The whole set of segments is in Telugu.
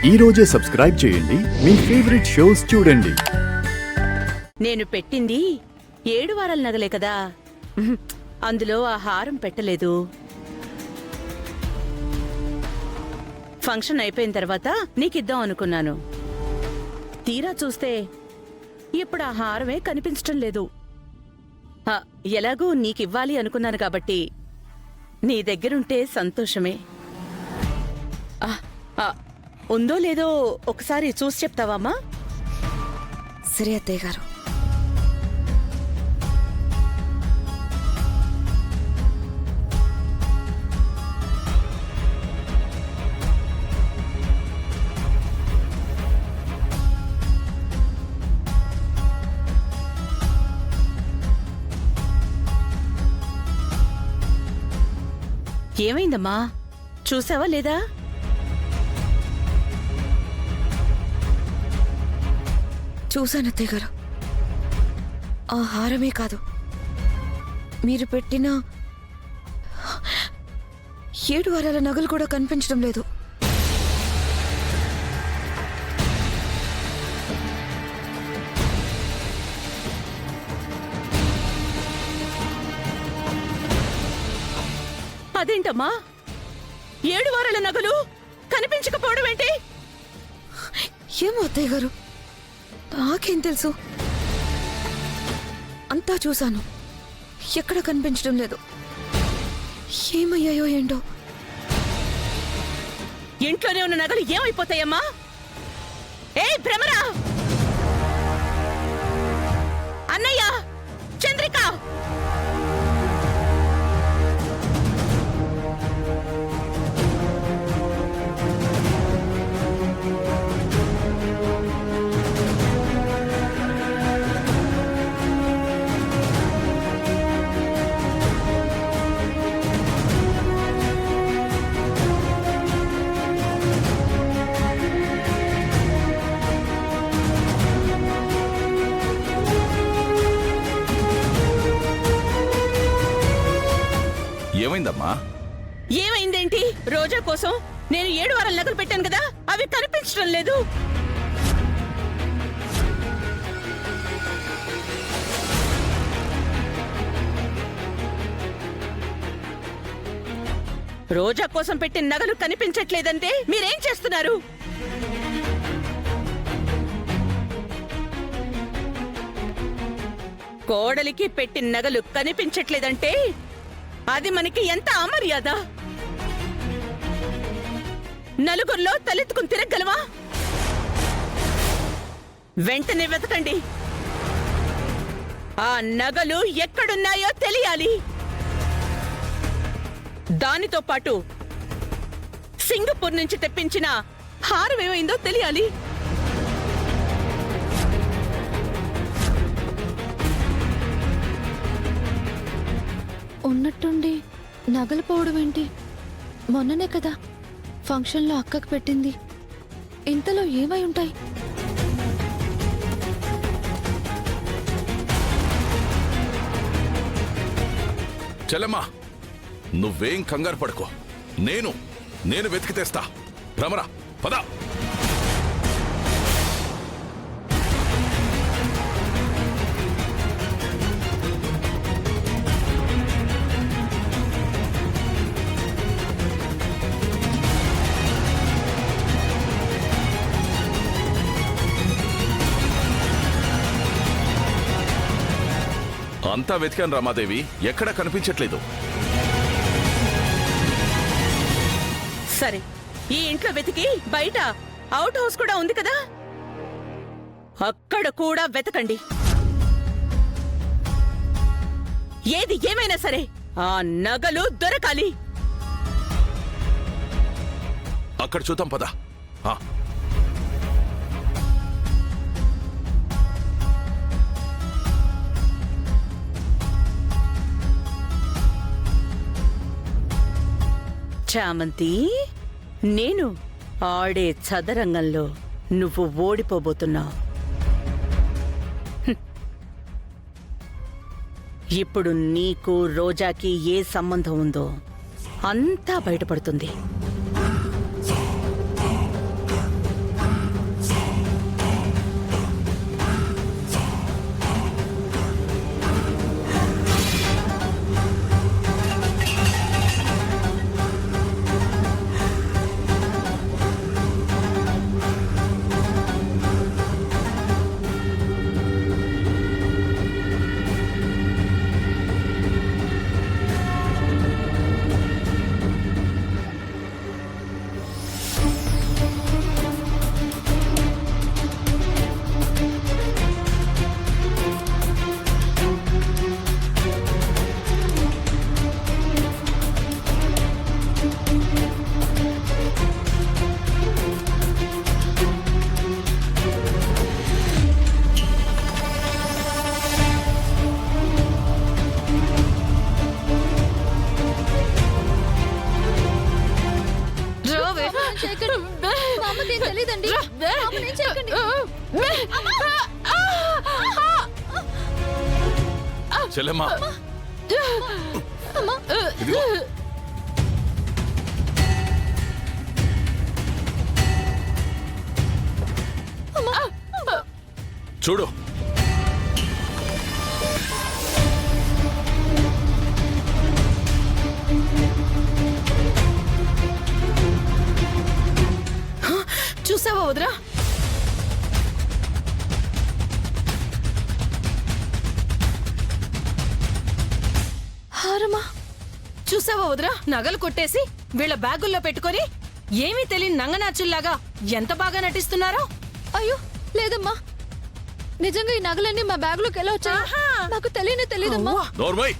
ఈ రోజే సబ్స్క్రైబ్ చేయండి మీ ఫేవరెట్ షోస్ చూడండి. నేను పెట్టింది 7 వారాల నగలే కదా, అందులో ఆ హారం పెట్టలేదు. ఫంక్షన్ అయిపోయిన తర్వాత నీకిద్దాం అనుకున్నాను. తీరా చూస్తే ఇప్పుడు ఆ హారమే కనిపించటం లేదు. ఎలాగూ నీకివ్వాలి అనుకున్నాను కాబట్టి నీ దగ్గరుంటే సంతోషమే. ఉందో లేదో ఒకసారి చూసి చెప్తావామ్మా? సరే అత్తయ్య గారు. ఏమైందమ్మా, చూసావా లేదా? చూశాను అత్తయ్య గారు. ఆ హారమే కాదు, మీరు పెట్టిన 7 వారాల నగలు కూడా కనిపించడం లేదు. అదేంటమ్మా, 7 వారాల నగలు కనిపించకపోవడం ఏంటి? ఏమో అత్తయ్య గారు, నాకేం తెలుసు. అంతా చూశాను, ఎక్కడ కనిపించడం లేదు. ఏమయ్యాయో ఏంటో. ఇంట్లోనే ఉన్న నగలు ఏమైపోతాయమ్మా? ఏ భ్రమరా! అన్నయ్య, చంద్రిక! ఏమైందమ్మా? ఏమైందేంటి? రోజా కోసం నేను 7 వారాల నగలు పెట్టాను కదా, అవి కనిపించడం లేదు. రోజా కోసం పెట్టిన నగలు కనిపించట్లేదంటే మీరేం చేస్తున్నారు? కోడలికి పెట్టిన నగలు కనిపించట్లేదంటే అది మనకి ఎంత అమర్యాద! నలుగురిలో తలెత్తుకుని తిరగలవా? వెంటనే వెతకండి. ఆ నగలు ఎక్కడున్నాయో తెలియాలి. దానితో పాటు సింగపూర్ నుంచి తెప్పించిన హారం ఏమైందో తెలియాలి. ఉన్నట్టుండి నగలు పోవడం ఏంటి? మొన్ననే కదా ఫంక్షన్లో అక్కకు పెట్టింది. ఇంతలో ఏమై ఉంటాయి? చెల్లెమ్మా, నువ్వేం కంగారు పడుకో. నేను వెతికి తెస్తా. భ్రమరా, పద. అంతా వెతికాను రమాదేవి, ఎక్కడా కనిపించట్లేదు. సరే, ఈ ఇంట్లో వెతికి బయట అవుట్ హౌస్ కూడా ఉంది కదా, అక్కడ కూడా వెతకండి. ఏది ఏమైనా సరే ఆ నగలు దొరకాలి. అక్కడ చూద్దాం, పద. చామంతి, నేను ఆడే చదరంగంలో నువ్వు ఓడిపోబోతున్నావు. ఇప్పుడు నీకు రోజాకి ఏ సంబంధం ఉందో అంతా బయటపడుతుంది. తెలీదండి. అమ్మని ఏం చేయకండి. చెల్లెమ్మా అమ్మా ఇదిగో చూడు చూసావా వదినా? హారమా చూసావా వదినా? నగలు కొట్టేసి వీళ్ళ బ్యాగుల్లో పెట్టుకొని ఏమీ తెలియని నంగనాచుల్లాగా ఎంత బాగా నటిస్తున్నారో. అయ్యో లేదమ్మా, నిజంగా ఈ నగలన్నీ మా బ్యాగ్ లోకి ఎలా వచ్చాయి ఆహా. నాకు తెలియదమ్మా. నోర్మై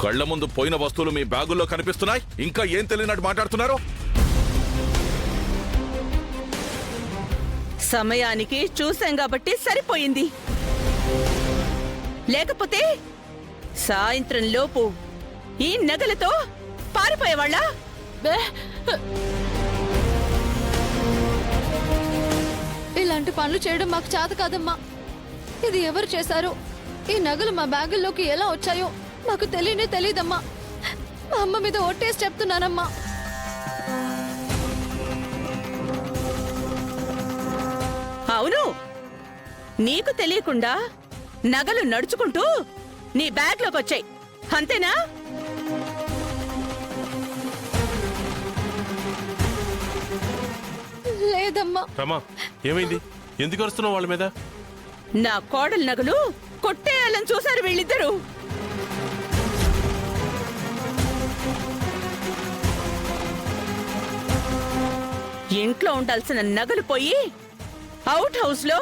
కళ్ళ ముందు పోయిన వస్తువులు మీ బ్యాగుల్లో కనిపిస్తున్నాయి, ఇంకా ఏం తెలియనట్టు మాట్లాడుతున్నారు? సమయానికి చూసాం కాబట్టి సరిపోయింది, లేకపోతే సాయంత్రం లోపు ఈ నగలతో పారిపోయేవాళ్ళ. ఇలాంటి పనులు చేయడం మాకు చేత కాదమ్మా. ఇది ఎవరు చేశారో, ఈ నగలు మా బ్యాగుల్లోకి ఎలా వచ్చాయో మాకు తెలీదమ్మా. మా అమ్మ మీద ఒట్టేసి చెప్తున్నానమ్మా. అవును, నీకు తెలియకుండా నగలు నడుచుకుంటూ నీ బ్యాగ్లోకి వచ్చాయి, అంతేనా? లేదమ్మా. రమా ఏమైంది? ఎందుకు వస్తున్నావు వాళ్ళ మీద? నా కోడలు నగలు కొట్టేయాలని చూశారు వీళ్ళిద్దరూ. ఇంట్లో ఉండాల్సిన నగలు పోయి అవుట్ హౌస్ లో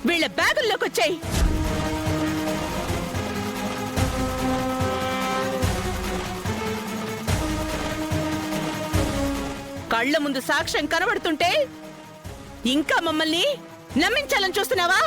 వీళ్ళ బ్యాగుల్లోకి వచ్చాయి. కళ్ళ ముందు సాక్ష్యం కనబడుతుంటే ఇంకా మమ్మల్ని నమ్మించాలని చూస్తున్నావా?